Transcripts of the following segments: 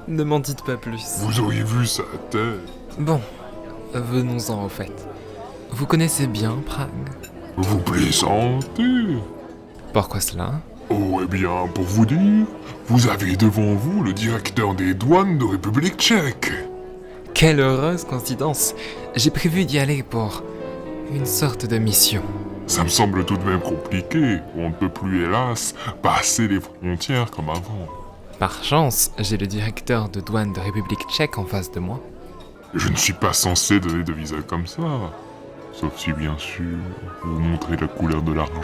Ne m'en dites pas plus. Vous auriez vu sa tête. Bon, venons-en au fait. Vous connaissez bien Prague? Vous plaisantez? Pourquoi cela? Oh, eh bien, pour vous dire, vous avez devant vous le directeur des douanes de République tchèque. Quelle heureuse coïncidence! J'ai prévu d'y aller pour une sorte de mission. Ça me semble tout de même compliqué. On ne peut plus, hélas, passer les frontières comme avant. Par chance, j'ai le directeur de douane de République tchèque en face de moi. Je ne suis pas censé donner de visa comme ça. Sauf si, bien sûr, vous montrez la couleur de l'argent.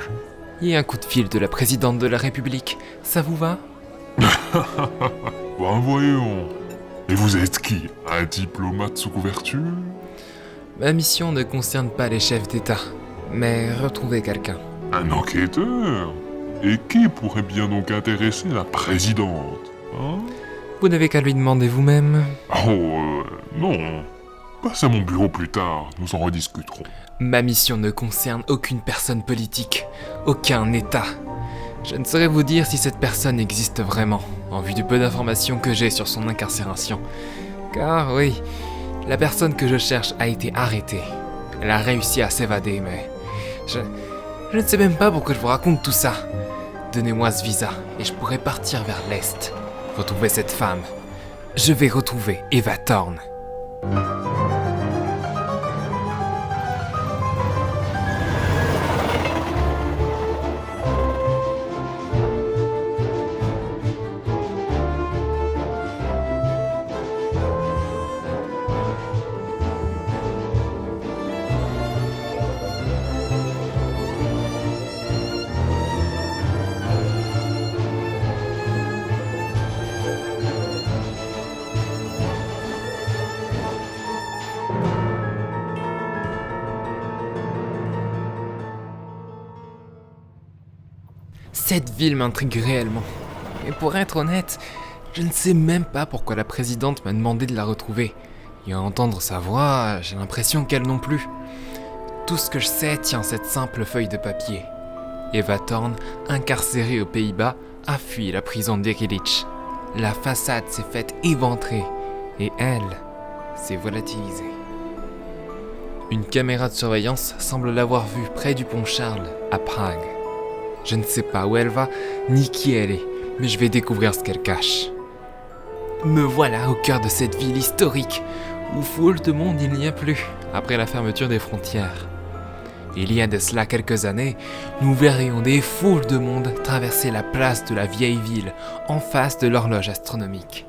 Et un coup de fil de la présidente de la République, ça vous va? Ben voyons. Et vous êtes qui? Un diplomate sous couverture? Ma mission ne concerne pas les chefs d'État, mais retrouver quelqu'un. Un enquêteur? Et qui pourrait bien donc intéresser la présidente? Hein? Vous n'avez qu'à lui demander vous-même. Oh, non. Passez à mon bureau plus tard, nous en rediscuterons. Ma mission ne concerne aucune personne politique, aucun État. Je ne saurais vous dire si cette personne existe vraiment, en vue du peu d'informations que j'ai sur son incarcération. Car oui, la personne que je cherche a été arrêtée. Elle a réussi à s'évader, mais... Je ne sais même pas pourquoi je vous raconte tout ça. Donnez-moi ce visa, et je pourrai partir vers l'Est. Retrouver cette femme. Je vais retrouver Eva Thorne. Cette ville m'intrigue réellement. Et pour être honnête, je ne sais même pas pourquoi la présidente m'a demandé de la retrouver. Et à entendre sa voix, j'ai l'impression qu'elle non plus. Tout ce que je sais tient cette simple feuille de papier. Eva Thorne, incarcérée aux Pays-Bas, a fui la prison d'Irilich. La façade s'est faite éventrer. Et elle s'est volatilisée. Une caméra de surveillance semble l'avoir vue près du pont Charles, à Prague. Je ne sais pas où elle va, ni qui elle est, mais je vais découvrir ce qu'elle cache. Me voilà au cœur de cette ville historique, où foule de monde il n'y a plus, après la fermeture des frontières. Il y a de cela quelques années, nous verrions des foules de monde traverser la place de la vieille ville, en face de l'horloge astronomique.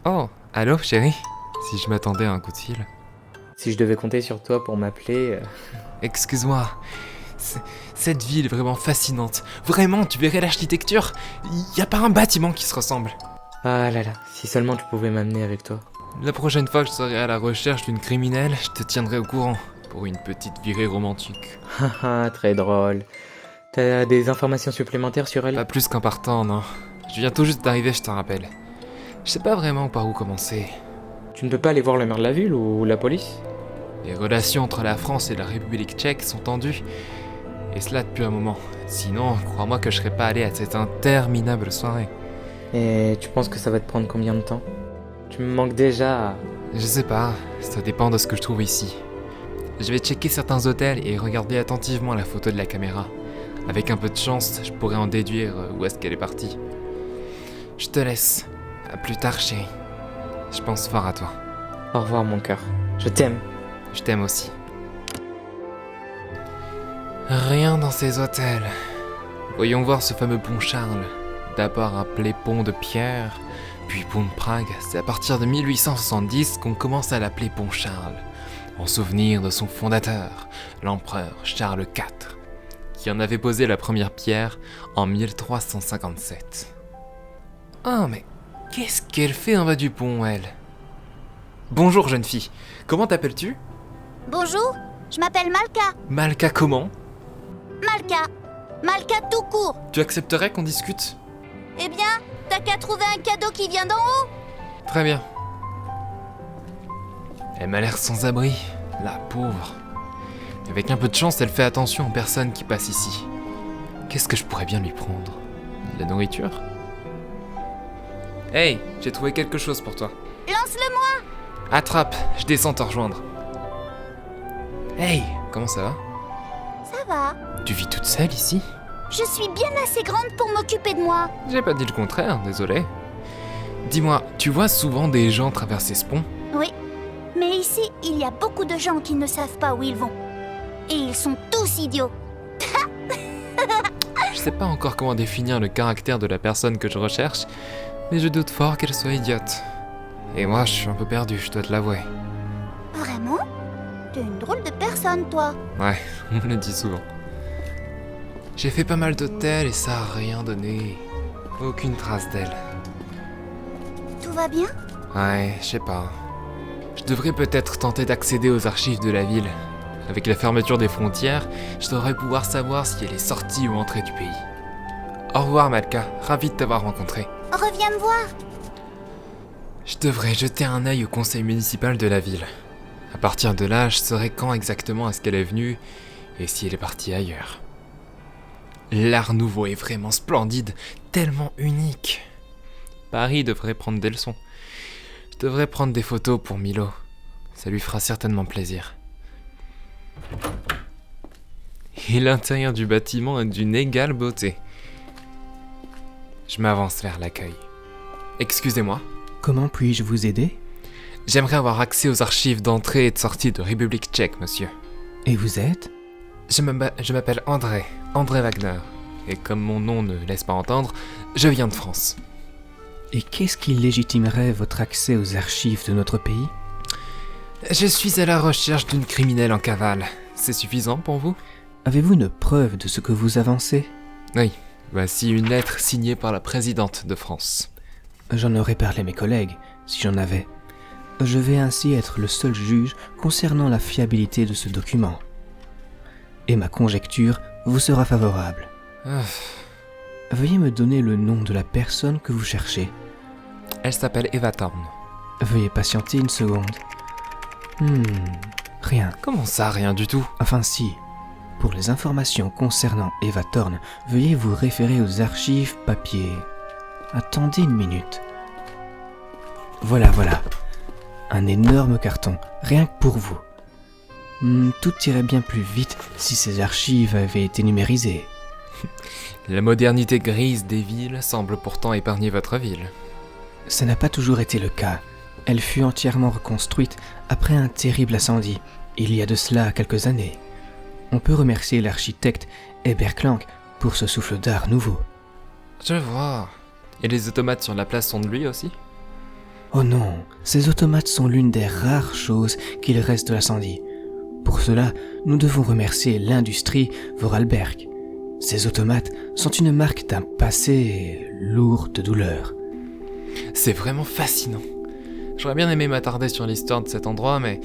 Oh, allô chérie? Si je m'attendais à un coup de fil. Si je devais compter sur toi pour m'appeler... Excuse-moi, cette ville est vraiment fascinante. Vraiment, tu verrais l'architecture. Y a pas un bâtiment qui se ressemble. Ah là là, si seulement tu pouvais m'amener avec toi. La prochaine fois que je serai à la recherche d'une criminelle, je te tiendrai au courant, pour une petite virée romantique. Haha, très drôle. T'as des informations supplémentaires sur elle? Pas plus qu'en partant, non. Je viens tout juste d'arriver, je te rappelle. Je sais pas vraiment par où commencer. Tu ne peux pas aller voir le maire de la ville ou la police? Les relations entre la France et la République tchèque sont tendues. Et cela depuis un moment. Sinon, crois-moi que je serais pas allé à cette interminable soirée. Et tu penses que ça va te prendre combien de temps? Tu me manques déjà. Je sais pas, ça dépend de ce que je trouve ici. Je vais checker certains hôtels et regarder attentivement la photo de la caméra. Avec un peu de chance, je pourrais en déduire où est-ce qu'elle est partie. Je te laisse. À plus tard, chérie. Je pense fort à toi. Au revoir mon cœur. Je t'aime. Je t'aime aussi. Rien dans ces hôtels. Voyons voir ce fameux pont Charles. D'abord appelé pont de Pierre, puis pont de Prague. C'est à partir de 1870 qu'on commence à l'appeler pont Charles, en souvenir de son fondateur, l'empereur Charles IV, qui en avait posé la première pierre en 1357. Ah mais qu'est-ce qu'elle fait en bas du pont, elle? Bonjour jeune fille, comment t'appelles-tu? Bonjour, je m'appelle Malka. Malka comment? Malka tout court. Tu accepterais qu'on discute? Eh bien, t'as qu'à trouver un cadeau qui vient d'en haut. Très bien. Elle m'a l'air sans abri, la pauvre. Avec un peu de chance, elle fait attention aux personnes qui passent ici. Qu'est-ce que je pourrais bien lui prendre? De la nourriture? Hey, j'ai trouvé quelque chose pour toi. Lance-le-moi. Attrape, je descends te rejoindre. Hey, comment ça va? Ça va. Tu vis toute seule ici? Je suis bien assez grande pour m'occuper de moi. J'ai pas dit le contraire, désolé. Dis-moi, tu vois souvent des gens traverser ce pont? Oui. Mais ici, il y a beaucoup de gens qui ne savent pas où ils vont. Et ils sont tous idiots. Je sais pas encore comment définir le caractère de la personne que je recherche, mais je doute fort qu'elle soit idiote. Et moi, je suis un peu perdu, je dois te l'avouer. Vraiment? T'es une drôle de personne, toi. Ouais, on me le dit souvent. J'ai fait pas mal d'hôtels et ça a rien donné. Aucune trace d'elle. Tout va bien? Ouais, je sais pas. Je devrais peut-être tenter d'accéder aux archives de la ville. Avec la fermeture des frontières, je devrais pouvoir savoir si elle est sortie ou entrée du pays. Au revoir Malka, ravi de t'avoir rencontré. Reviens me voir. Je devrais jeter un œil au conseil municipal de la ville. À partir de là, je saurai quand exactement est-ce qu'elle est venue et si elle est partie ailleurs. L'art nouveau est vraiment splendide, tellement unique. Paris devrait prendre des leçons. Je devrais prendre des photos pour Milo. Ça lui fera certainement plaisir. Et l'intérieur du bâtiment est d'une égale beauté. Je m'avance vers l'accueil. Excusez-moi, Comment puis-je vous aider? j'aimerais avoir accès aux archives d'entrée et de sortie de République tchèque, monsieur. Et vous êtes? Je m'appelle André Wagner. Et comme mon nom ne laisse pas entendre, je viens de France. Et qu'est-ce qui légitimerait votre accès aux archives de notre pays? Je suis à la recherche d'une criminelle en cavale. C'est suffisant pour vous? Avez-vous une preuve de ce que vous avancez? Oui, voici une lettre signée par la présidente de France. J'en aurais parlé à mes collègues, si j'en avais. Je vais ainsi être le seul juge concernant la fiabilité de ce document. Et ma conjecture vous sera favorable. Ah, Veuillez me donner le nom de la personne que vous cherchez. elle s'appelle Eva Thorne. Veuillez patienter une seconde. Rien. Comment ça, rien du tout? Enfin si. Pour les informations concernant Eva Thorne, veuillez vous référer aux archives papier. Attendez une minute. Voilà. Un énorme carton, rien que pour vous. Tout irait bien plus vite si ces archives avaient été numérisées. La modernité grise des villes semble pourtant épargner votre ville. Ça n'a pas toujours été le cas. Elle fut entièrement reconstruite après un terrible incendie, il y a de cela quelques années. On peut remercier l'architecte Herbert Klank pour ce souffle d'art nouveau. Je vois. Et les automates sur la place sont de lui aussi? Oh non, ces automates sont l'une des rares choses qu'il reste de l'incendie. Pour cela, nous devons remercier l'industrie Vorarlberg. Ces automates sont une marque d'un passé lourd de douleur. C'est vraiment fascinant. J'aurais bien aimé m'attarder sur l'histoire de cet endroit, mais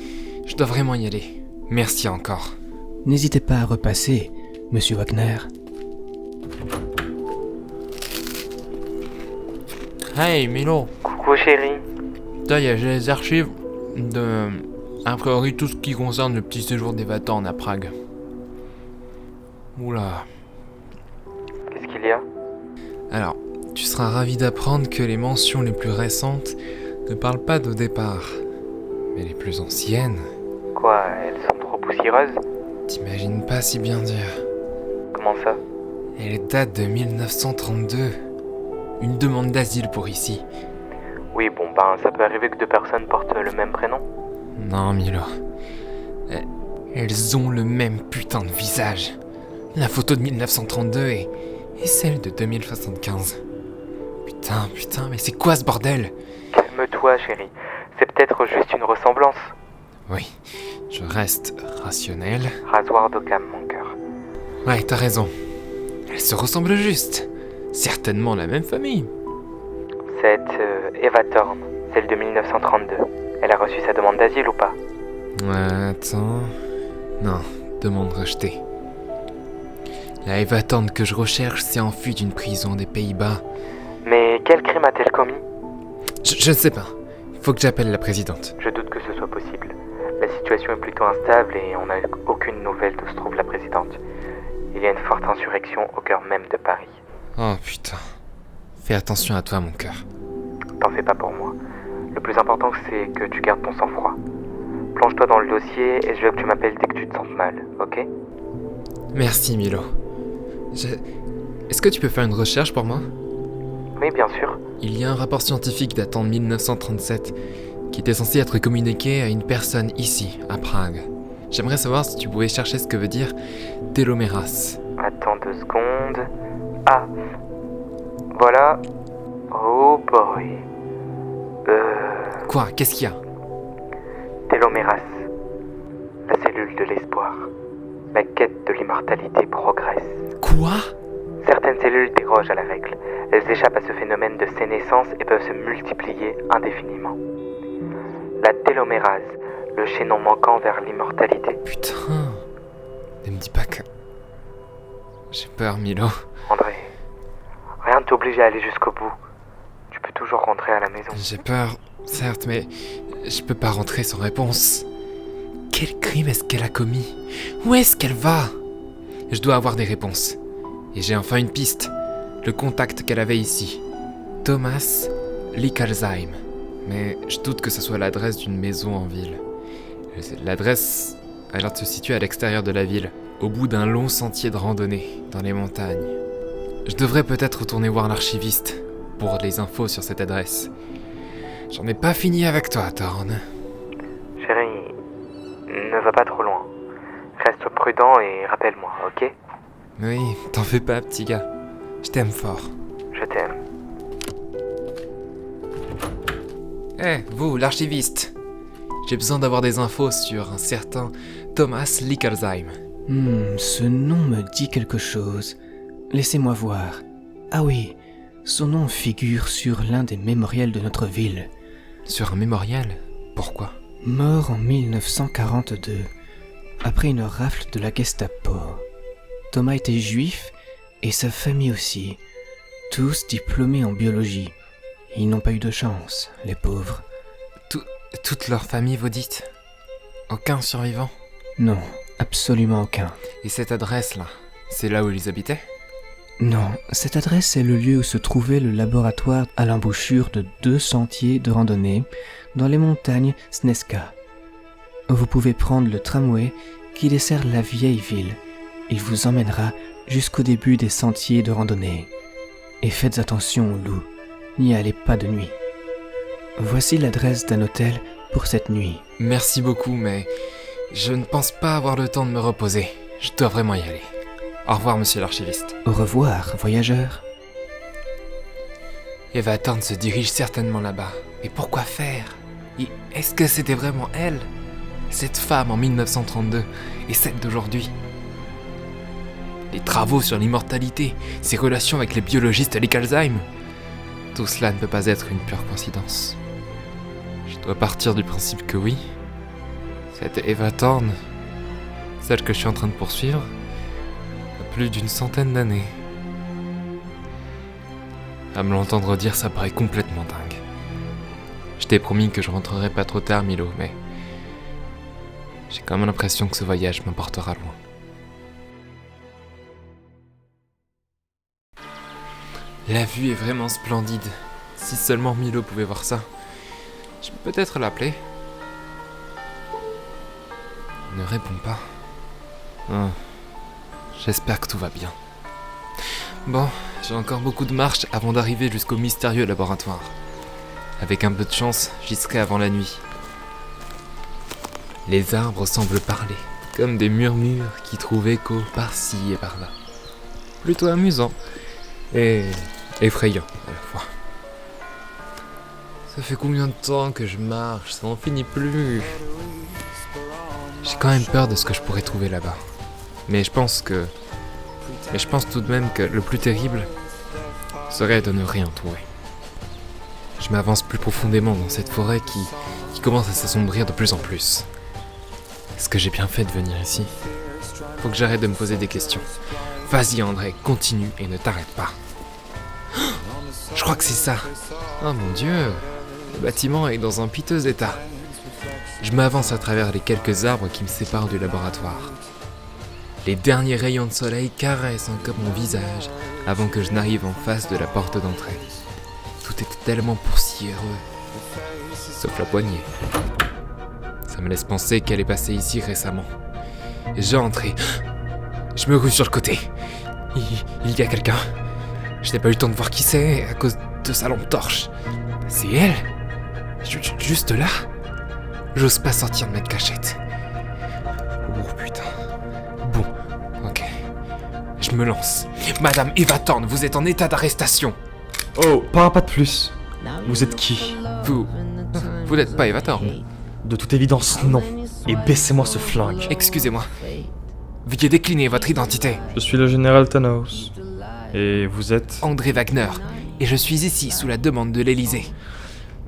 je dois vraiment y aller. Merci encore. N'hésitez pas à repasser, Monsieur Wagner. Hey Milo, Coucou chérie. j'ai les archives de... a priori tout ce qui concerne le petit séjour d'Eva Thorne à Prague. Oula. Qu'est-ce qu'il y a? Alors, tu seras ravi d'apprendre que les mentions les plus récentes ne parlent pas de départ. Mais les plus anciennes, Quoi, elles sont trop poussiéreuses? t'imagines pas si bien dire. Comment ça? Elles datent de 1932. Une demande d'asile pour ici. Oui, bon, ça peut arriver que deux personnes portent le même prénom. Non, Milo. Elles ont le même putain de visage. La photo de 1932 et celle de 2075. Putain, mais c'est quoi ce bordel? Calme-toi, chérie. C'est peut-être juste une ressemblance. Oui, je reste rationnel. Rasoir d'Occam, mon cœur. Ouais, t'as raison. Elles se ressemblent juste. Certainement la même famille. Cette Eva Thorne, celle de 1932. Elle a reçu sa demande d'asile ou pas? Attends... Non, demande rejetée. La Eva Thorne que je recherche s'est enfuie d'une prison des Pays-Bas. Mais quel crime a-t-elle commis? Je ne sais pas. Faut que j'appelle la présidente. Je doute que ce soit possible. La situation est plutôt instable et on n'a aucune nouvelle d'où se trouve la présidente. Et Il y a une forte insurrection au cœur même de Paris. Oh putain. Fais attention à toi, mon cœur. T'en fais pas pour moi. Le plus important, c'est que tu gardes ton sang-froid. Plonge-toi dans le dossier et je veux que tu m'appelles dès que tu te sens mal, ok? Merci, Milo. Est-ce que tu peux faire une recherche pour moi? Oui, bien sûr. Il y a un rapport scientifique datant de 1937 qui était censé être communiqué à une personne ici, à Prague. J'aimerais savoir si tu pouvais chercher ce que veut dire téloméras. Attends 2 secondes. Ah, voilà. Oh boy. Quoi? Qu'est-ce qu'il y a? Téloméras. La cellule de l'espoir. La quête de l'immortalité progresse. Quoi? Certaines cellules dérogent à la règle. Elles échappent à ce phénomène de sénescence et peuvent se multiplier indéfiniment. La télomérase, le chaînon manquant vers l'immortalité. Putain. Ne me dis pas que... J'ai peur, Milo. André, rien ne t'oblige à aller jusqu'au bout. Tu peux toujours rentrer à la maison. J'ai peur, certes, mais je peux pas rentrer sans réponse. Quel crime est-ce qu'elle a commis? Où est-ce qu'elle va? Je dois avoir des réponses. Et j'ai enfin une piste. Le contact qu'elle avait ici. Thomas Lickersheim. Mais je doute que ce soit l'adresse d'une maison en ville. L'adresse a l'air de se situer à l'extérieur de la ville, au bout d'un long sentier de randonnée, dans les montagnes. Je devrais peut-être retourner voir l'archiviste pour les infos sur cette adresse. J'en ai pas fini avec toi, Thorn. Chérie, ne va pas trop loin. Reste prudent et rappelle-moi, ok? Oui, t'en fais pas, petit gars. Je t'aime fort. Je t'aime. Vous, l'archiviste. J'ai besoin d'avoir des infos sur un certain Thomas Lickersheim. Ce nom me dit quelque chose. Laissez-moi voir. Ah oui, son nom figure sur l'un des mémorials de notre ville. Sur un mémorial? Pourquoi? Mort en 1942, après une rafle de la Gestapo. Thomas était juif et sa famille aussi, tous diplômés en biologie. Ils n'ont pas eu de chance, les pauvres. Toute leur famille, vous dites? Aucun survivant? Non, absolument aucun. Et cette adresse-là, c'est là où ils habitaient? Non, cette adresse est le lieu où se trouvait le laboratoire à l'embouchure de 2 sentiers de randonnée dans les montagnes Sneska. Vous pouvez prendre le tramway qui dessert la vieille ville. Il vous emmènera jusqu'au début des sentiers de randonnée. Et faites attention aux loups, n'y allez pas de nuit. Voici l'adresse d'un hôtel pour cette nuit. Merci beaucoup, mais je ne pense pas avoir le temps de me reposer. Je dois vraiment y aller. Au revoir, monsieur l'archiviste. Au revoir, voyageur. Eva Thorn se dirige certainement là-bas. Et pourquoi faire? Et est-ce que c'était vraiment elle? Cette femme en 1932 et celle d'aujourd'hui? Les travaux sur l'immortalité, ses relations avec les biologistes Lickersheim. Tout cela ne peut pas être une pure coïncidence. Je dois partir du principe que oui. Cette Eva Thorn, celle que je suis en train de poursuivre, a plus d'une centaine d'années. À me l'entendre dire, ça paraît complètement dingue. Je t'ai promis que je rentrerai pas trop tard, Milo, mais j'ai quand même l'impression que ce voyage m'emportera loin. La vue est vraiment splendide. Si seulement Milo pouvait voir ça. Je peux peut-être l'appeler. Il ne répond pas. J'espère que tout va bien. Bon, j'ai encore beaucoup de marche avant d'arriver jusqu'au mystérieux laboratoire. Avec un peu de chance, j'y serai avant la nuit. Les arbres semblent parler, comme des murmures qui trouvent écho par-ci et par-là. Plutôt amusant. Et effrayant à la fois. Ça fait combien de temps que je marche? Ça n'en finit plus. J'ai quand même peur de ce que je pourrais trouver là-bas. Mais je pense tout de même que le plus terrible serait de ne rien trouver. Je m'avance plus profondément dans cette forêt qui commence à s'assombrir de plus en plus. Est-ce que j'ai bien fait de venir ici? Faut que j'arrête de me poser des questions. Vas-y André, continue et ne t'arrête pas. Je crois que c'est ça. Oh mon Dieu, le bâtiment est dans un piteux état. Je m'avance à travers les quelques arbres qui me séparent du laboratoire. Les derniers rayons de soleil caressent encore mon visage avant que je n'arrive en face de la porte d'entrée. Tout était tellement poussiéreux, sauf la poignée. Ça me laisse penser qu'elle est passée ici récemment. J'entre et je me rue sur le côté. Il y a quelqu'un. Je n'ai pas eu le temps de voir qui c'est à cause de sa lampe torche. C'est elle. Juste là. J'ose pas sortir de ma cachette. Oh putain. Bon, ok. Je me lance. Madame Eva Thorne, vous êtes en état d'arrestation. Oh, pas de plus. Vous êtes qui? Vous n'êtes pas Eva Thorne. De toute évidence, non. Et baissez-moi ce flingue. Excusez-moi. Veuillez décliner votre identité. Je suis le général Thanos. Et vous êtes... André Wagner. Et je suis ici sous la demande de l'Élysée.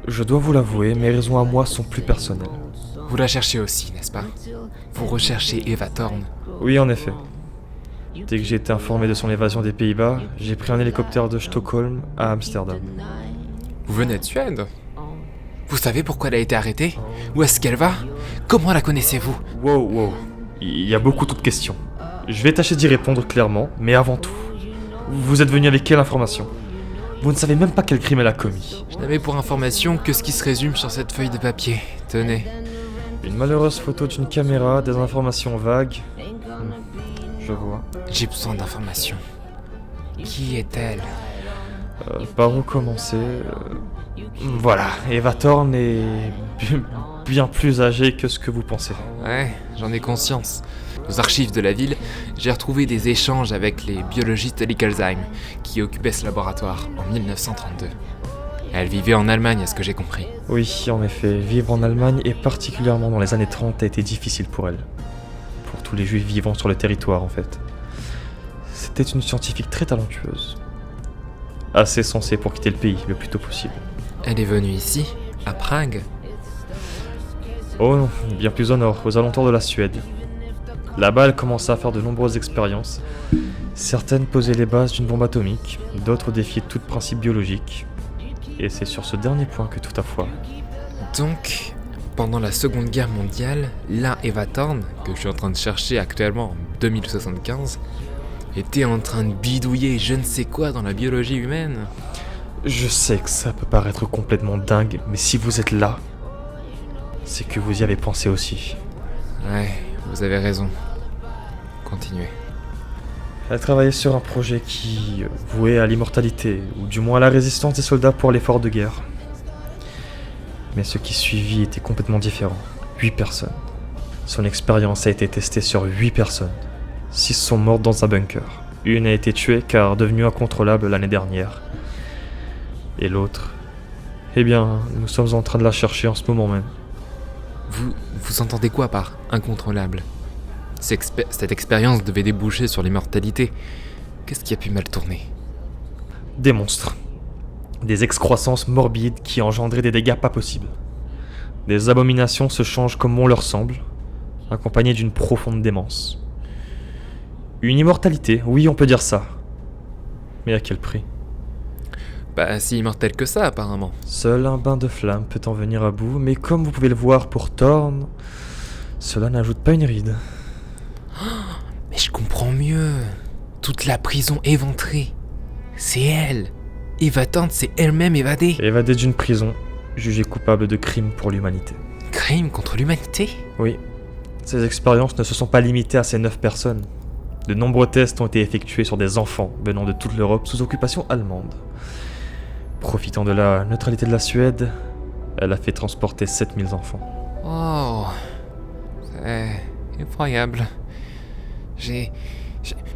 Je dois vous l'avouer, mes raisons à moi sont plus personnelles. Vous la cherchez aussi, n'est-ce pas? Vous recherchez Eva Thorne. Oui, en effet. Dès que j'ai été informé de son évasion des Pays-Bas, j'ai pris un hélicoptère de Stockholm à Amsterdam. Vous venez de Suède? Vous savez pourquoi elle a été arrêtée? Où est-ce qu'elle va? Comment la connaissez-vous? Wow. Il y a beaucoup trop de questions. Je vais tâcher d'y répondre clairement, mais avant tout, vous êtes venu avec quelle information? Vous ne savez même pas quel crime elle a commis. Je n'avais pour information que ce qui se résume sur cette feuille de papier. Tenez. Une malheureuse photo d'une caméra, des informations vagues. Je vois. J'ai besoin d'informations. Qui est-elle? Par où commencer? Voilà, Eva Thorne est bien plus âgée que ce que vous pensez. Ouais, j'en ai conscience. Aux archives de la ville, j'ai retrouvé des échanges avec les biologistes de Lickelheim qui occupaient ce laboratoire en 1932. Elle vivait en Allemagne, à ce que j'ai compris. Oui, en effet, vivre en Allemagne et particulièrement dans les années 30 a été difficile pour elle. Pour tous les juifs vivant sur le territoire, en fait. C'était une scientifique très talentueuse. Assez sensée pour quitter le pays le plus tôt possible. Elle est venue ici, à Prague. Oh non, bien plus au nord, aux alentours de la Suède. Là-bas, elle commença à faire de nombreuses expériences. Certaines posaient les bases d'une bombe atomique, d'autres défiaient tout principe biologique. Et c'est sur ce dernier point que tout a foiré. Donc, pendant la Seconde Guerre mondiale, la Eva Thorne, que je suis en train de chercher actuellement en 2075, était en train de bidouiller je ne sais quoi dans la biologie humaine. Je sais que ça peut paraître complètement dingue, mais si vous êtes là, c'est que vous y avez pensé aussi. Ouais, vous avez raison. Continuez. Elle travaillait sur un projet qui vouait à l'immortalité, ou du moins à la résistance des soldats pour l'effort de guerre. Mais ce qui suivit était complètement différent. 8 personnes. Son expérience a été testée sur 8 personnes. 6 sont mortes dans un bunker. Une a été tuée car devenue incontrôlable l'année dernière. Et l'autre... Eh bien, nous sommes en train de la chercher en ce moment même. Vous entendez quoi par incontrôlable? Cette expérience devait déboucher sur l'immortalité. Qu'est-ce qui a pu mal tourner? Des monstres. Des excroissances morbides qui engendraient des dégâts pas possibles. Des abominations se changent comme on leur semble, accompagnées d'une profonde démence. Une immortalité, oui on peut dire ça. Mais à quel prix? Pas si immortel que ça apparemment. Seul un bain de flamme peut en venir à bout, mais comme vous pouvez le voir pour Thorne, cela n'ajoute pas une ride. Mais je comprends mieux. Toute la prison éventrée. C'est elle. Eva Thorne s'est elle-même évadée. Évadée d'une prison, jugée coupable de crimes pour l'humanité. Crime contre l'humanité? Oui. Ces expériences ne se sont pas limitées à ces 9 personnes. De nombreux tests ont été effectués sur des enfants venant de toute l'Europe sous occupation allemande. Profitant de la neutralité de la Suède, elle a fait transporter 7000 enfants. Oh. C'est effroyable.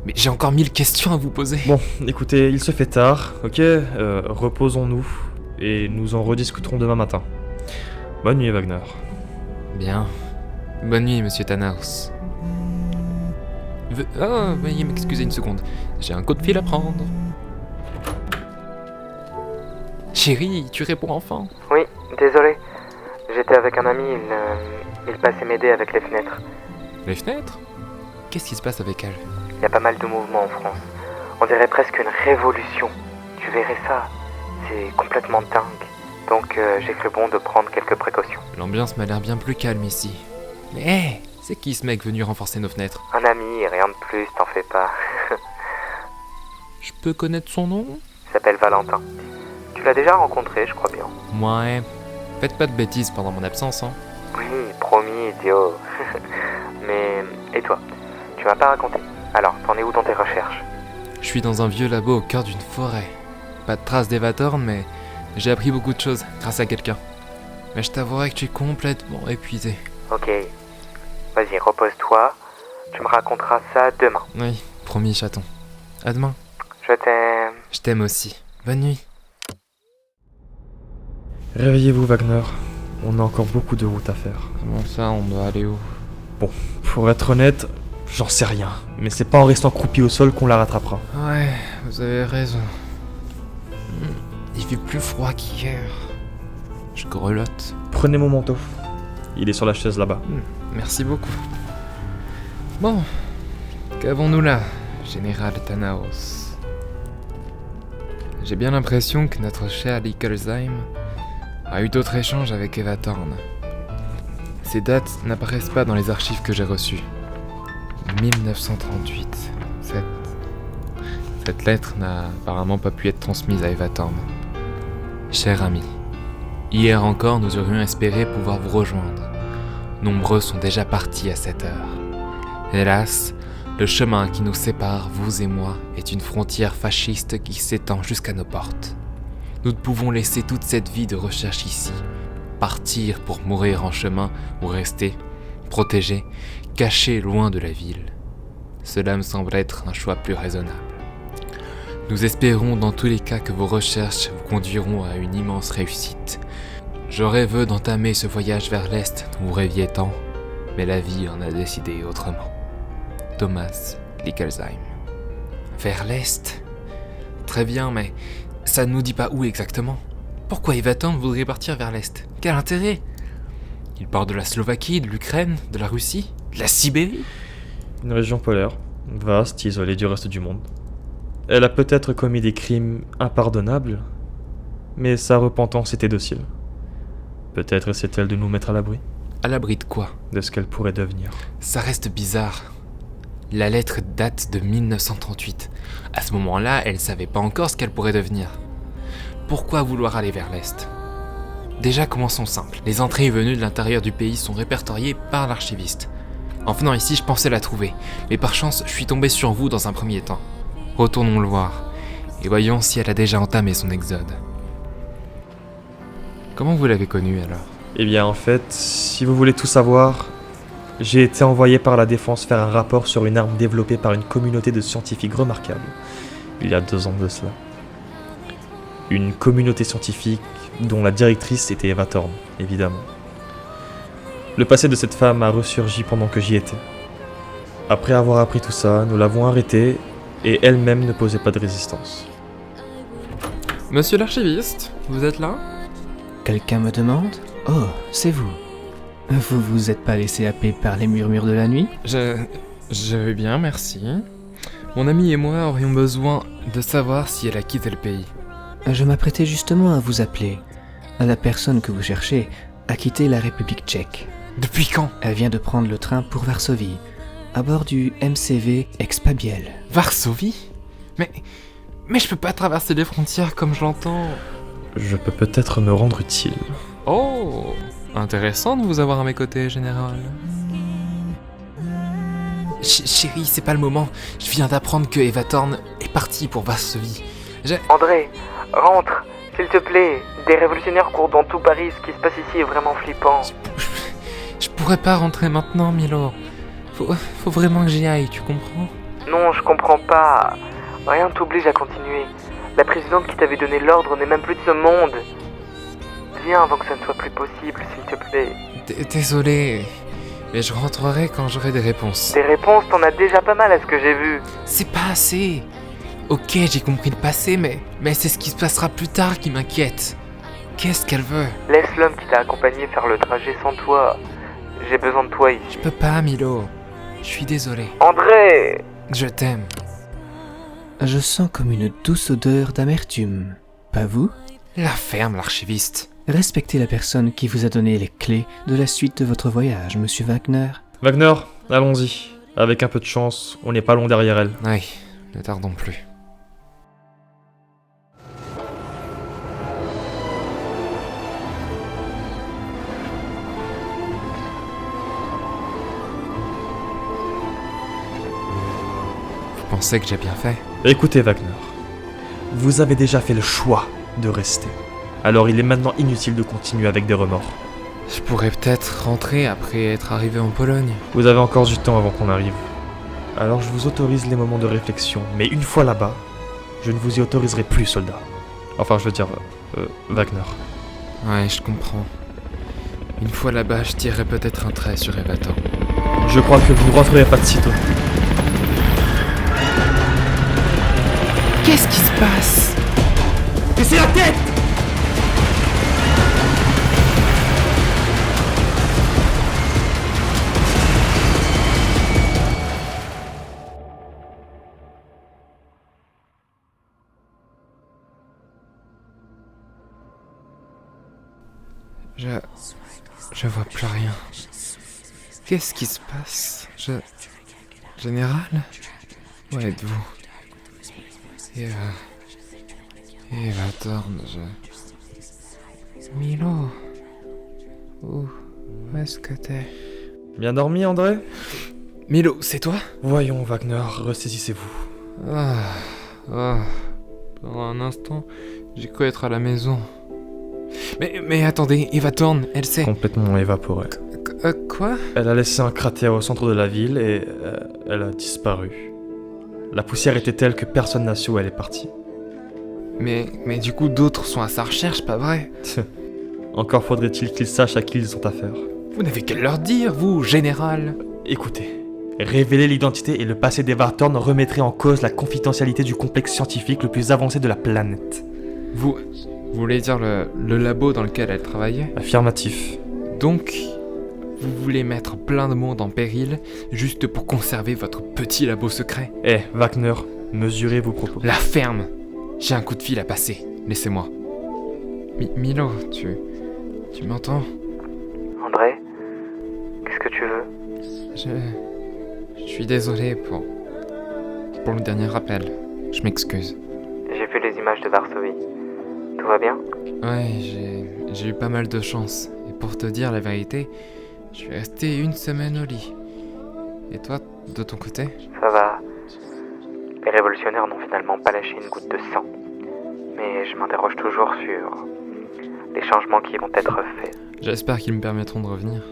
Mais j'ai encore 1000 questions à vous poser. Bon, écoutez, il se fait tard, ok? Reposons-nous et nous en rediscuterons demain matin. Bonne nuit, Wagner. Bien. Bonne nuit, monsieur Thanos. Veuillez m'excuser une seconde. J'ai un coup de fil à prendre. Chérie, tu réponds enfin? Oui, désolé. J'étais avec un ami, il passait m'aider avec les fenêtres. Les fenêtres? Qu'est-ce qui se passe avec elle? Il y a pas mal de mouvements en France. On dirait presque une révolution. Tu verrais ça. C'est complètement dingue. Donc j'ai cru bon de prendre quelques précautions. L'ambiance m'a l'air bien plus calme ici. Mais C'est qui ce mec venu renforcer nos fenêtres? Un ami, rien de plus, t'en fais pas. Je peux connaître son nom? Il s'appelle Valentin. Tu l'as déjà rencontré, je crois bien. Ouais. Faites pas de bêtises pendant mon absence, hein. Oui, promis, idiot. Mais, et toi? Tu m'as pas raconté. Alors, t'en es où dans tes recherches? Je suis dans un vieux labo au cœur d'une forêt. Pas de traces d'Eva Thorne, mais j'ai appris beaucoup de choses grâce à quelqu'un. Mais je t'avouerai que je suis complètement épuisé. Ok. Vas-y, repose-toi. Tu me raconteras ça demain. Oui, promis, chaton. À demain. Je t'aime. Je t'aime aussi. Bonne nuit. Réveillez-vous, Wagner. On a encore beaucoup de route à faire. Comment ça, on doit aller où? Pour être honnête, j'en sais rien. Mais c'est pas en restant croupi au sol qu'on la rattrapera. Ouais, vous avez raison. Il fait plus froid qu'hier. Je grelotte. Prenez mon manteau. Il est sur la chaise là-bas. Merci beaucoup. Bon, qu'avons-nous là, Général Thanaos? J'ai bien l'impression que notre cher Licklesheim a eu d'autres échanges avec Eva Thorne. Ces dates n'apparaissent pas dans les archives que j'ai reçues. 1938. Cette lettre n'a apparemment pas pu être transmise à Eva Thorne. Cher ami, hier encore nous aurions espéré pouvoir vous rejoindre. Nombreux sont déjà partis à cette heure. Hélas, le chemin qui nous sépare, vous et moi, est une frontière fasciste qui s'étend jusqu'à nos portes. Nous ne pouvons laisser toute cette vie de recherche ici, partir pour mourir en chemin ou rester, protégés, cachés loin de la ville. Cela me semble être un choix plus raisonnable. Nous espérons dans tous les cas que vos recherches vous conduiront à une immense réussite. J'aurais voulu d'entamer ce voyage vers l'Est dont vous rêviez tant, mais la vie en a décidé autrement. Thomas Licklesheim. Vers l'Est? Très bien, mais ça ne nous dit pas où exactement. Pourquoi Eva Thorne voudrait partir vers l'Est? Quel intérêt? Il part de la Slovaquie, de l'Ukraine, de la Russie, de la Sibérie? Une région polaire, vaste, isolée du reste du monde. Elle a peut-être commis des crimes impardonnables, mais sa repentance était docile. Peut-être essaie-t-elle de nous mettre à l'abri À l'abri de quoi? de ce qu'elle pourrait devenir. Ça reste bizarre. La lettre date de 1938. À ce moment-là, elle savait pas encore ce qu'elle pourrait devenir. Pourquoi vouloir aller vers l'Est? Déjà, commençons simple. Les entrées et venues de l'intérieur du pays sont répertoriées par l'archiviste. En venant ici, je pensais la trouver, mais par chance, je suis tombé sur vous dans un premier temps. Retournons le voir, et voyons si elle a déjà entamé son exode. Comment vous l'avez connue alors? Eh bien, en fait, si vous voulez tout savoir, j'ai été envoyé par la défense faire un rapport sur une arme développée par une communauté de scientifiques remarquables, il y a 2 ans de cela. Une communauté scientifique dont la directrice était Eva Thorne, évidemment. Le passé de cette femme a ressurgi pendant que j'y étais. Après avoir appris tout ça, nous l'avons arrêtée et elle-même ne posait pas de résistance. Monsieur l'archiviste, vous êtes là? Quelqu'un me demande? Oh, c'est vous. Vous vous êtes pas laissé happer par les murmures de la nuit? Je vais bien, merci. Mon ami et moi aurions besoin de savoir si elle a quitté le pays. Je m'apprêtais justement à vous appeler. La personne que vous cherchez a quitté la République tchèque. Depuis quand? Elle vient de prendre le train pour Varsovie, à bord du MCV Expabiel. Varsovie? Mais je peux pas traverser les frontières comme je l'entends. Je peux peut-être me rendre utile. Oh, intéressant de vous avoir à mes côtés, général. Chérie, c'est pas le moment. Je viens d'apprendre que Eva Thorne est partie pour Varsovie. André, rentre, s'il te plaît. Des révolutionnaires courent dans tout Paris. Ce qui se passe ici est vraiment flippant. Je pourrais pas rentrer maintenant, Milo. Faut vraiment que j'y aille, tu comprends? Non, je comprends pas. Rien t'oblige à continuer. La présidente qui t'avait donné l'ordre n'est même plus de ce monde. Viens avant que ça ne soit plus possible, s'il te plaît. Désolé, mais je rentrerai quand j'aurai des réponses. Des réponses, t'en as déjà pas mal à ce que j'ai vu. C'est pas assez. Ok, j'ai compris le passé, mais c'est ce qui se passera plus tard qui m'inquiète. Qu'est-ce qu'elle veut? Laisse l'homme qui t'a accompagné faire le trajet sans toi. J'ai besoin de toi ici. Je peux pas, Milo. Je suis désolé. André! Je t'aime. Je sens comme une douce odeur d'amertume. Pas vous? La ferme, l'archiviste. Respectez la personne qui vous a donné les clés de la suite de votre voyage, monsieur Wagner. Wagner, allons-y. Avec un peu de chance, on n'est pas long derrière elle. Oui, ne tardons plus. Vous pensez que j'ai bien fait? Écoutez Wagner, vous avez déjà fait le choix de rester. Alors il est maintenant inutile de continuer avec des remords. Je pourrais peut-être rentrer après être arrivé en Pologne. Vous avez encore du temps avant qu'on arrive. Alors je vous autorise les moments de réflexion, mais une fois là-bas, je ne vous y autoriserai plus, soldat. Enfin, je veux dire, Wagner. Ouais, je comprends. Une fois là-bas, je tirerai peut-être un trait sur Evator. Je crois que vous ne rentrerez pas de sitôt. Qu'est-ce qui se passe? Baissez la tête! Je vois plus rien. Qu'est-ce qui se passe? Général? Où êtes-vous? Evator, Milo? Où est-ce que t'es? Bien dormi, André? Milo, c'est toi? Voyons, Wagner, ressaisissez-vous. Pendant un instant, j'ai cru être à la maison. Mais attendez, Eva Thorne, elle sait... Complètement évaporée. Quoi? Elle a laissé un cratère au centre de la ville et elle a disparu. La poussière était telle que personne n'a su où elle est partie. Mais du coup, d'autres sont à sa recherche, pas vrai? Encore faudrait-il qu'ils sachent à qui ils ont affaire. Vous n'avez qu'à leur dire, vous, général. Écoutez, révéler l'identité et le passé d'Eva Thorne remettrait en cause la confidentialité du complexe scientifique le plus avancé de la planète. Vous voulez dire le labo dans lequel elle travaillait? Affirmatif. Donc, vous voulez mettre plein de monde en péril juste pour conserver votre petit labo secret? Wagner, mesurez vos propos. La ferme! J'ai un coup de fil à passer, laissez-moi. Milo, tu m'entends? André, qu'est-ce que tu veux? Je suis désolé pour le dernier appel. Je m'excuse. J'ai vu les images de Varsovie. Tout va bien? Ouais, j'ai eu pas mal de chance. Et pour te dire la vérité, je suis resté 1 semaine au lit. Et toi, de ton côté? Ça va. Les révolutionnaires n'ont finalement pas lâché une goutte de sang. Mais je m'interroge toujours sur les changements qui vont être faits. J'espère qu'ils me permettront de revenir.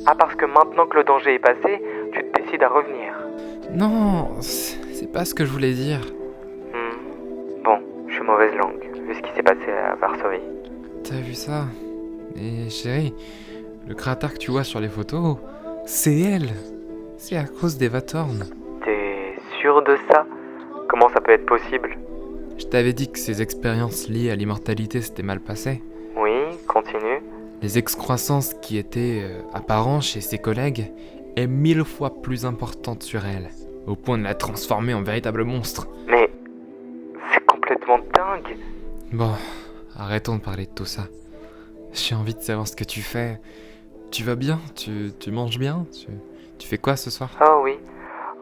Ah, parce que maintenant que le danger est passé, tu te décides à revenir. Non, c'est pas ce que je voulais dire. Bon, je suis mauvaise langue, vu ce qui s'est passé à Varsovie. T'as vu ça? Et chérie, le cratère que tu vois sur les photos, c'est elle. C'est à cause d'Eva Thorne. T'es sûr de ça? Comment ça peut être possible? Je t'avais dit que ces expériences liées à l'immortalité s'étaient mal passées. Oui, continue. Les excroissances qui étaient apparentes chez ses collègues est 1000 fois plus importante sur elle, au point de la transformer en véritable monstre. Mais c'est complètement dingue. Bon, arrêtons de parler de tout ça. J'ai envie de savoir ce que tu fais. Tu vas bien? Tu manges bien? Tu fais quoi ce soir? Ah oui.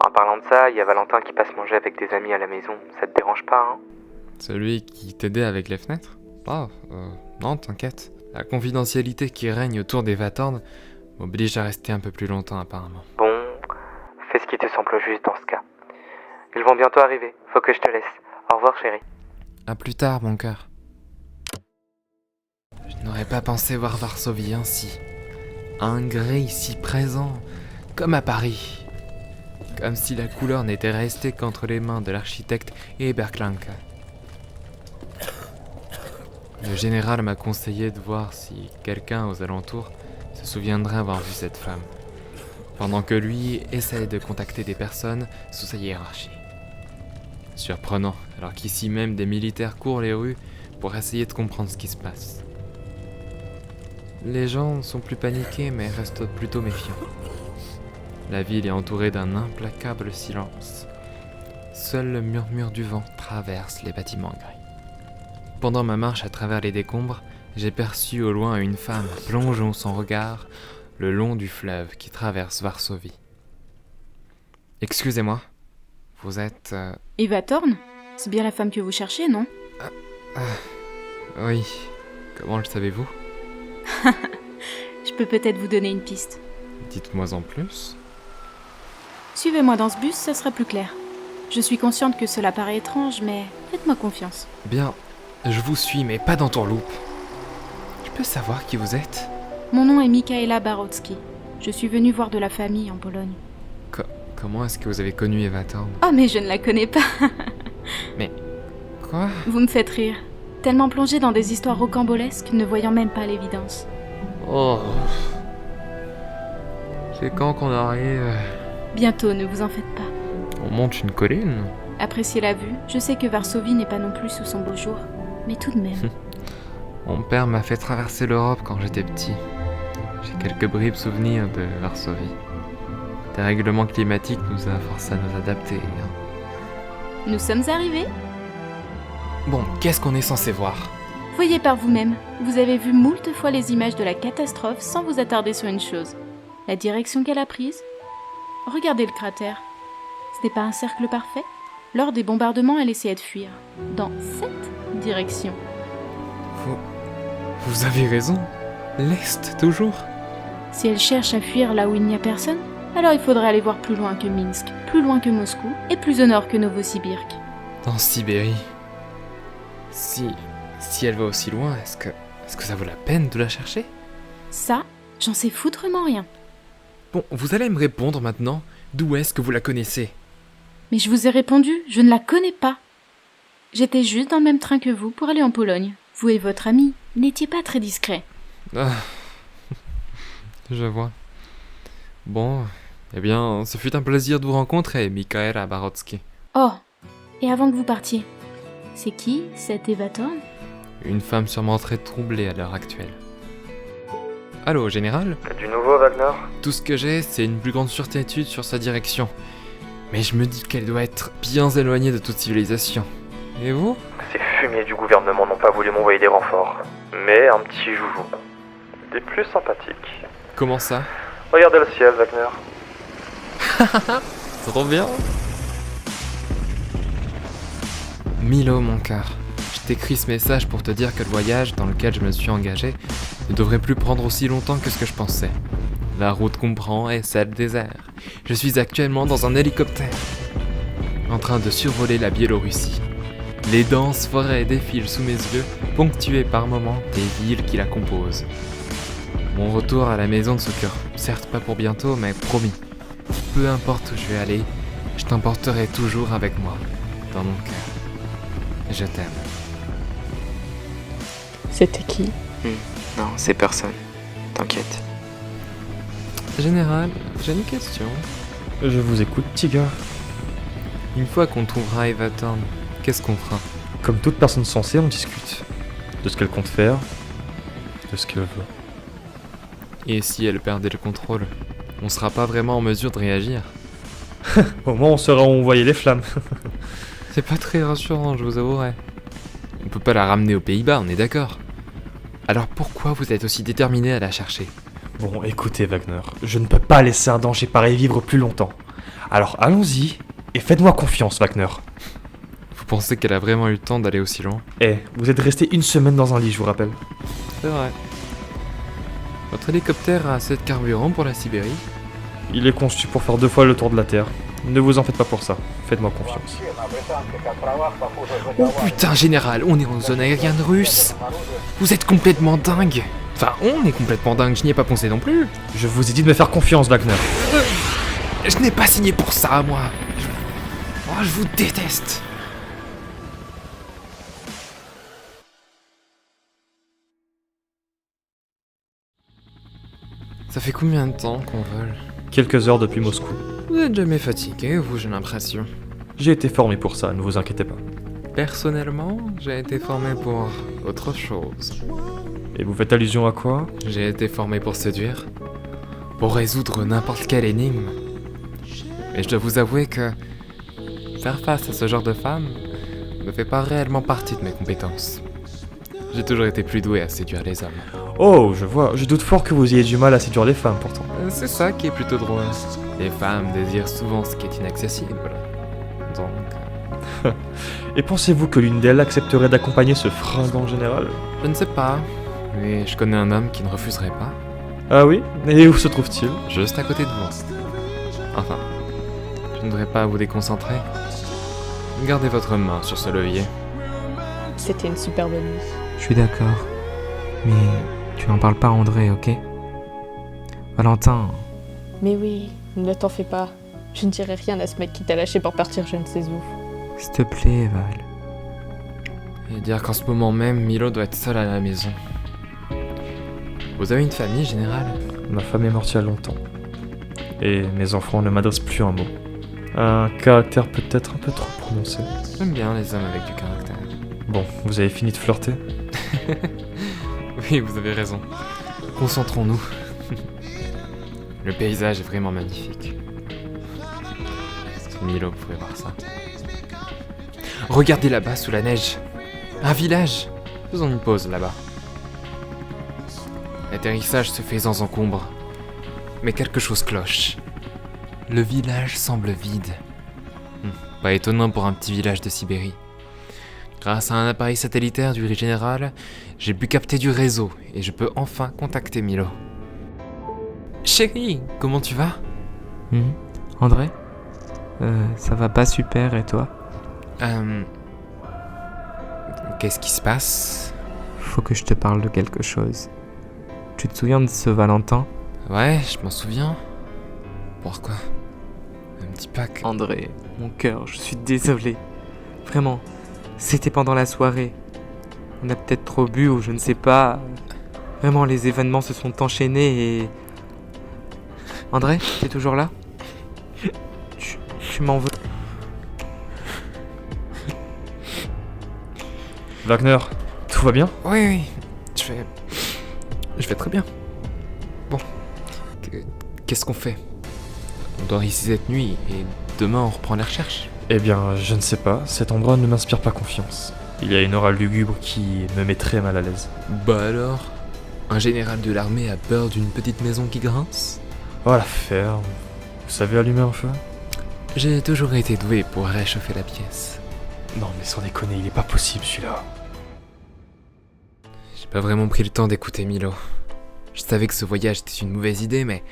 En parlant de ça, il y a Valentin qui passe manger avec des amis à la maison. Ça te dérange pas, hein? Celui qui t'aidait avec les fenêtres? Non, t'inquiète. La confidentialité qui règne autour des Vatornes m'oblige à rester un peu plus longtemps apparemment. Bon, fais ce qui te semble juste dans ce cas. Ils vont bientôt arriver, faut que je te laisse. Au revoir chérie. À plus tard mon cœur. Je n'aurais pas pensé voir Varsovie ainsi. Un grès ici présent, comme à Paris. Comme si la couleur n'était restée qu'entre les mains de l'architecte Eberklanka. Le général m'a conseillé de voir si quelqu'un aux alentours se souviendrait avoir vu cette femme, pendant que lui essaye de contacter des personnes sous sa hiérarchie. Surprenant, alors qu'ici même des militaires courent les rues pour essayer de comprendre ce qui se passe. Les gens sont plus paniqués mais restent plutôt méfiants. La ville est entourée d'un implacable silence. Seul le murmure du vent traverse les bâtiments gris. Pendant ma marche à travers les décombres, j'ai perçu au loin une femme plongeant son regard le long du fleuve qui traverse Varsovie. Excusez-moi, vous êtes... Eva Thorne? C'est bien la femme que vous cherchez, non? Oui, comment le savez-vous? Je peux peut-être vous donner une piste. Dites-moi en plus. Suivez-moi dans ce bus, ça sera plus clair. Je suis consciente que cela paraît étrange, mais faites-moi confiance. Bien, je vous suis, mais pas d'entourloupe. Je peux savoir qui vous êtes? Mon nom est Mikaela Barocki. Je suis venue voir de la famille en Pologne. Comment est-ce que vous avez connu Eva Thorne? Oh, mais je ne la connais pas. Quoi? Vous me faites rire. Tellement plongée dans des histoires rocambolesques, ne voyant même pas l'évidence. Oh... C'est quand qu'on arrive? Bientôt, ne vous en faites pas. On monte une colline? Appréciez la vue. Je sais que Varsovie n'est pas non plus sous son beau jour. Mais tout de même. Mon père m'a fait traverser l'Europe quand j'étais petit. J'ai quelques bribes souvenirs de Varsovie. Des règlements climatiques nous a forcés à nous adapter. Nous sommes arrivés. Bon, qu'est-ce qu'on est censé voir? Voyez par vous-même. Vous avez vu moult fois les images de la catastrophe sans vous attarder sur une chose. La direction qu'elle a prise. Regardez le cratère. Ce n'est pas un cercle parfait? Lors des bombardements, elle essayait de fuir. Dans cette direction. Vous avez raison. L'Est, toujours. Si elle cherche à fuir là où il n'y a personne, alors il faudrait aller voir plus loin que Minsk, plus loin que Moscou et plus au nord que Novosibirsk. En Sibérie. Si elle va aussi loin, est-ce que ça vaut la peine de la chercher? Ça, j'en sais foutrement rien. Bon, vous allez me répondre maintenant. D'où est-ce que vous la connaissez? Mais je vous ai répondu, je ne la connais pas. J'étais juste dans le même train que vous pour aller en Pologne. Vous et votre ami n'étiez pas très discrets. Ah. Je vois. Bon, eh bien, ce fut un plaisir de vous rencontrer, Mikaela Barocki. Oh, et avant que vous partiez, c'est qui cette Eva Thorne? Une femme sûrement très troublée à l'heure actuelle. Allô, général? Du nouveau, Wagner? Tout ce que j'ai, c'est une plus grande certitude sur sa direction. Mais je me dis qu'elle doit être bien éloignée de toute civilisation. Et vous? Ces fumiers du gouvernement n'ont pas voulu m'envoyer des renforts. Mais un petit joujou. Des plus sympathiques. Comment ça? Regardez le ciel, Wagner. Trop bien. Milo, mon cœur, je t'écris ce message pour te dire que le voyage dans lequel je me suis engagé ne devrait plus prendre aussi longtemps que ce que je pensais. La route qu'on prend est celle des airs. Je suis actuellement dans un hélicoptère, en train de survoler la Biélorussie. Les denses forêts défilent sous mes yeux, ponctuées par moments des villes qui la composent. Mon retour à la maison de Soccer, certes pas pour bientôt, mais promis. Peu importe où je vais aller, je t'emporterai toujours avec moi, dans mon cœur. Je t'aime. C'était qui? Non, c'est personne. T'inquiète. Général, j'ai une question. Je vous écoute, petit gars. Une fois qu'on trouvera Eva Thorne, qu'est-ce qu'on fera? Comme toute personne sensée, on discute. De ce qu'elle compte faire, de ce qu'elle veut. Et si elle perdait le contrôle, on sera pas vraiment en mesure de réagir. Au moins, on saura où on voyait les flammes. C'est pas très rassurant, je vous avouerai. On peut pas la ramener aux Pays-Bas, on est d'accord. Alors pourquoi vous êtes aussi déterminé à la chercher? Bon, écoutez, Wagner, je ne peux pas laisser un danger pareil vivre plus longtemps. Alors allons-y, et faites-moi confiance, Wagner. Vous pensez qu'elle a vraiment eu le temps d'aller aussi loin? Vous êtes resté une semaine dans un lit, je vous rappelle. C'est vrai. Votre hélicoptère a assez de carburant pour la Sibérie? Il est conçu pour faire 2 fois le tour de la Terre. Ne vous en faites pas pour ça, faites-moi confiance. Oh putain, général, on est en zone aérienne russe. Vous êtes complètement dingue. Enfin, on est complètement dingue, je n'y ai pas pensé non plus. Je vous ai dit de me faire confiance, Wagner. Je n'ai pas signé pour ça, moi. Je vous déteste. Ça fait combien de temps qu'on vole? Quelques heures depuis Moscou. Vous êtes jamais fatigué, vous, j'ai l'impression. J'ai été formé pour ça, ne vous inquiétez pas. Personnellement, j'ai été formé pour autre chose. Et vous faites allusion à quoi? J'ai été formé pour séduire, pour résoudre n'importe quelle énigme. Mais je dois vous avouer que faire face à ce genre de femme ne fait pas réellement partie de mes compétences. J'ai toujours été plus doué à séduire les hommes. Oh, je vois, je doute fort que vous ayez du mal à séduire les femmes pourtant. C'est ça qui est plutôt drôle. Les femmes désirent souvent ce qui est inaccessible. Donc, Et pensez-vous que l'une d'elles accepterait d'accompagner ce fringant général? je ne sais pas, mais je connais un homme qui ne refuserait pas. Ah oui? Et où se trouve-t-il? Juste à côté de vous. Enfin, je ne devrais pas vous déconcentrer. Gardez votre main sur ce levier. C'était une super bonne nuit. Je suis d'accord. Mais tu n'en parles pas à André, ok? Valentin, Mais oui, ne t'en fais pas. Je ne dirai rien à ce mec qui t'a lâché pour partir je ne sais où. s'il te plaît, Val. Et dire qu'en ce moment même, Milo doit être seul à la maison. Vous avez une famille, général? Ma femme est morte il y a longtemps. Et mes enfants ne m'adressent plus un mot. Un caractère peut-être un peu trop prononcé. J'aime bien les hommes avec du caractère. Bon, vous avez fini de flirter? Oui, vous avez raison. Concentrons-nous. Le paysage est vraiment magnifique. Si Milo pouvait voir ça. Regardez là-bas, sous la neige. Un village. Faisons une pause là-bas. L'atterrissage se fait sans encombre. Mais quelque chose cloche. Le village semble vide. Pas étonnant pour un petit village de Sibérie. Grâce à un appareil satellitaire du général, j'ai pu capter du réseau et je peux enfin contacter Milo. Chérie, comment tu vas? André? Ça va pas super, et toi? Qu'est-ce qui se passe? Faut que je te parle de quelque chose. Tu te souviens de ce Valentin? Ouais, je m'en souviens. Pourquoi? Un petit pack. André, mon cœur, je suis désolé. Vraiment, c'était pendant la soirée. On a peut-être trop bu ou je ne sais pas. Vraiment, les événements se sont enchaînés et... André, t'es toujours là? Tu m'en veux? Wagner, tout va bien? Oui, je vais très bien. Bon, qu'est-ce qu'on fait? On dort ici cette nuit et demain on reprend les recherches. Eh bien, je ne sais pas, cet endroit ne m'inspire pas confiance. Il y a une aura lugubre qui me met très mal à l'aise. Bah alors? Un général de l'armée a peur d'une petite maison qui grince? Oh la ferme. Vous savez allumer un feu? J'ai toujours été doué pour réchauffer la pièce. Non mais sans déconner, il est pas possible celui-là. J'ai pas vraiment pris le temps d'écouter Milo. Je savais que ce voyage était une mauvaise idée, mais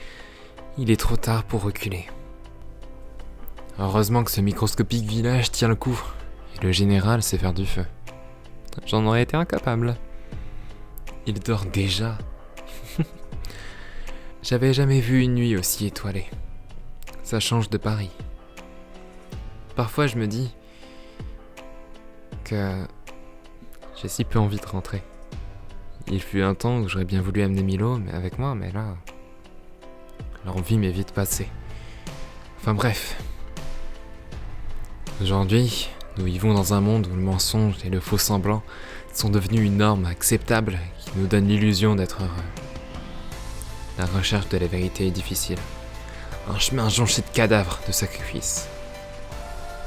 il est trop tard pour reculer. Heureusement que ce microscopique village tient le coup, et le général sait faire du feu. J'en aurais été incapable. Il dort déjà. J'avais jamais vu une nuit aussi étoilée. Ça change de Paris. Parfois je me dis que j'ai si peu envie de rentrer. Il fut un temps où j'aurais bien voulu amener Milo avec moi, mais là, l'envie m'est vite passée. Enfin bref. Aujourd'hui, nous vivons dans un monde où le mensonge et le faux semblant sont devenus une norme acceptable qui nous donne l'illusion d'être heureux. La recherche de la vérité est difficile. Un chemin jonché de cadavres, de sacrifices.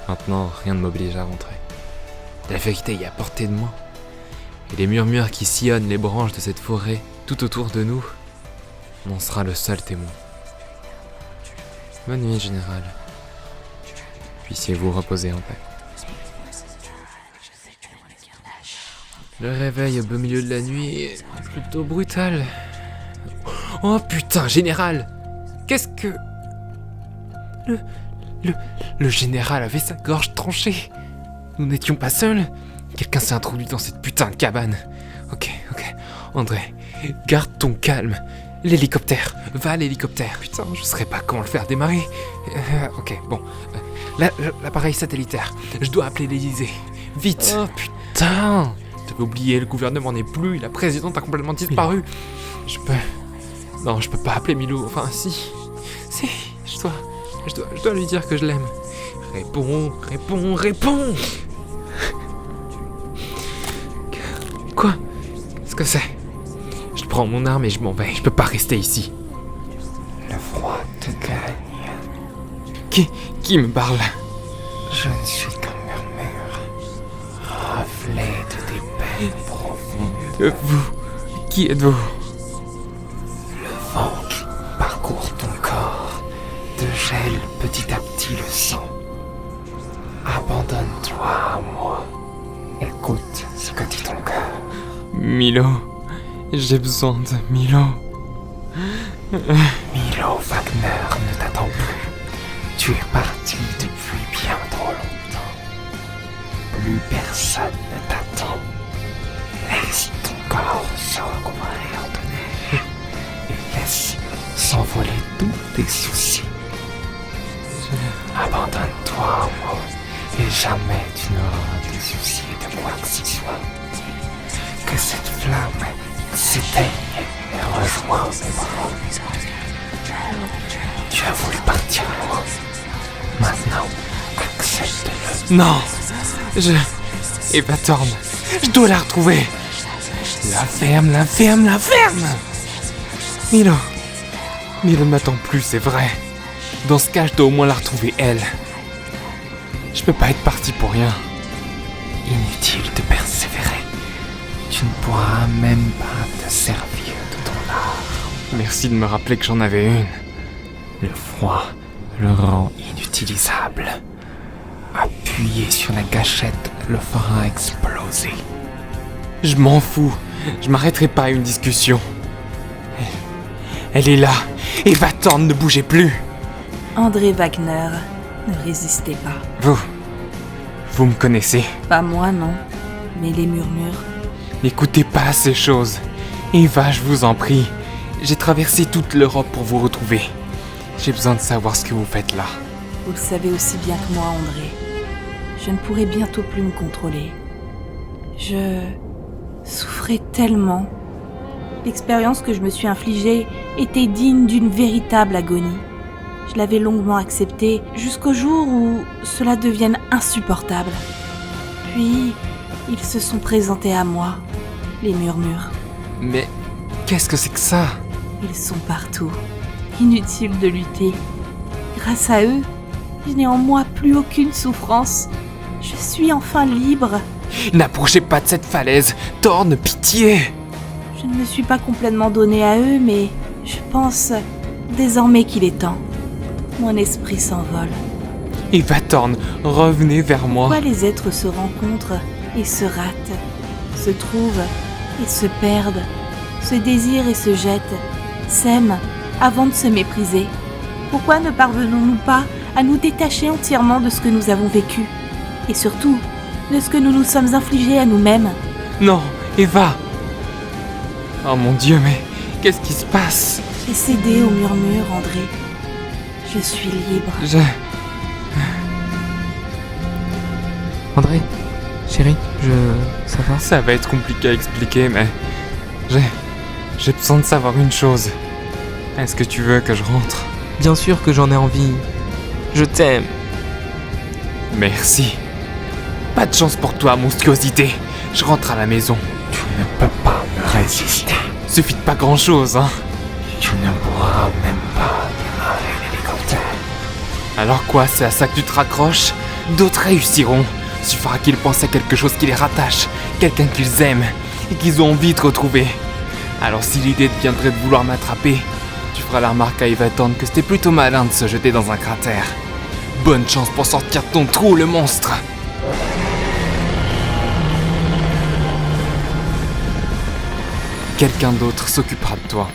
Maintenant, rien ne m'oblige à rentrer. La vérité est à portée de moi. Et les murmures qui sillonnent les branches de cette forêt tout autour de nous, on en sera le seul témoin. Bonne nuit, général. Puissiez-vous reposer en paix. Le réveil au beau milieu de la nuit est plutôt brutal. Oh putain, général! Qu'est-ce que... Le général avait sa gorge tranchée. Nous n'étions pas seuls. Quelqu'un s'est introduit dans cette putain de cabane. Ok. André, garde ton calme. L'hélicoptère. Va à l'hélicoptère. Putain, je saurais pas comment le faire démarrer. Ok, bon. L'appareil satellitaire. Je dois appeler l'Élysée. Vite. Oh putain. J'avais oublié, le gouvernement n'est plus. La présidente a complètement disparu. Je peux pas appeler Milo. Enfin, si, je dois lui dire que je l'aime. Réponds. Quoi? Qu'est-ce que c'est? Je prends mon arme et je m'en vais. Je peux pas rester ici. Le froid te gagne. Qui me parle? Je ne suis qu'un murmure, reflet de tes peines profondes. Vous... Qui êtes-vous? Le vent qui parcourt ton corps te gèle petit à petit le sang. Abandonne-toi à moi. Écoute ce que dit ton cœur. Milo, j'ai besoin de Milo. Milo Wagner ne t'attend plus. Tu es parti depuis bien trop longtemps. Plus personne ne t'attend. Laisse ton corps se recouvrir de neige et laisse s'envoler tous tes soucis. Abandonne-toi à moi et jamais tu n'auras de soucis de quoi que ce soit. Que cette flamme s'éteigne et rejoins mes bras. Tu as voulu partir loin. Maintenant, accepte-le. Non, Eva Thorne, je dois la retrouver. La ferme. Milo ne m'attend plus, c'est vrai. Dans ce cas, je dois au moins la retrouver, elle. Je peux pas être parti pour rien. Inutile de persévérer. Tu ne pourras même pas te servir de ton art. Merci de me rappeler que j'en avais une. Le froid le rend inutilisable. Appuyer sur la gâchette le fera exploser. Je m'en fous. Je m'arrêterai pas à une discussion. Elle est là. Eva Thorne, ne bougez plus. André Wagner, ne résistez pas. Vous me connaissez. Pas moi, non. Mais les murmures. N'écoutez pas ces choses. Eva, je vous en prie. J'ai traversé toute l'Europe pour vous retrouver. J'ai besoin de savoir ce que vous faites là. Vous le savez aussi bien que moi, André. Je ne pourrai bientôt plus me contrôler. Je souffrais tellement. L'expérience que je me suis infligée était digne d'une véritable agonie. Je l'avais longuement acceptée jusqu'au jour où cela devienne insupportable. Puis, ils se sont présentés à moi, les murmures. Mais qu'est-ce que c'est que ça? Ils sont partout. Inutile de lutter. Grâce à eux, je n'ai en moi plus aucune souffrance. Je suis enfin libre. N'approchez pas de cette falaise. Thorne, pitié! Je ne me suis pas complètement donnée à eux, mais je pense désormais qu'il est temps. Mon esprit s'envole. Eva Thorne, revenez vers moi. Pourquoi les êtres se rencontrent et se ratent, se trouvent et se perdent, se désirent et se jettent, s'aiment avant de se mépriser? Pourquoi ne parvenons-nous pas à nous détacher entièrement de ce que nous avons vécu? Et surtout, de ce que nous nous sommes infligés à nous-mêmes? Non, Eva! Oh mon Dieu, mais qu'est-ce qui se passe? J'ai cédé aux murmures, André. Je suis libre. André, chérie, ça va? Ça va être compliqué à expliquer, mais... J'ai besoin de savoir une chose. Est-ce que tu veux que je rentre? Bien sûr que j'en ai envie. Je t'aime. Merci. Pas de chance pour toi, monstruosité. Je rentre à la maison. Tu ne peux pas me résister. Suffit de pas grand-chose, hein. Tu ne pourras même pas démarrer l'hélicoptère. Alors quoi, c'est à ça que tu te raccroches? D'autres réussiront. Suffira qu'ils pensent à quelque chose qui les rattache, quelqu'un qu'ils aiment et qu'ils ont envie de retrouver. Alors si l'idée te viendrait de vouloir m'attraper, tu feras la remarque à Eva Thorne que c'était plutôt malin de se jeter dans un cratère. Bonne chance pour sortir de ton trou, le monstre! Quelqu'un d'autre s'occupera de toi.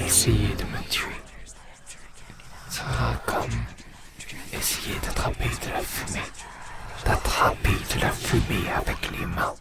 Essayer de me tuer sera comme essayer d'attraper de la fumée avec les mains.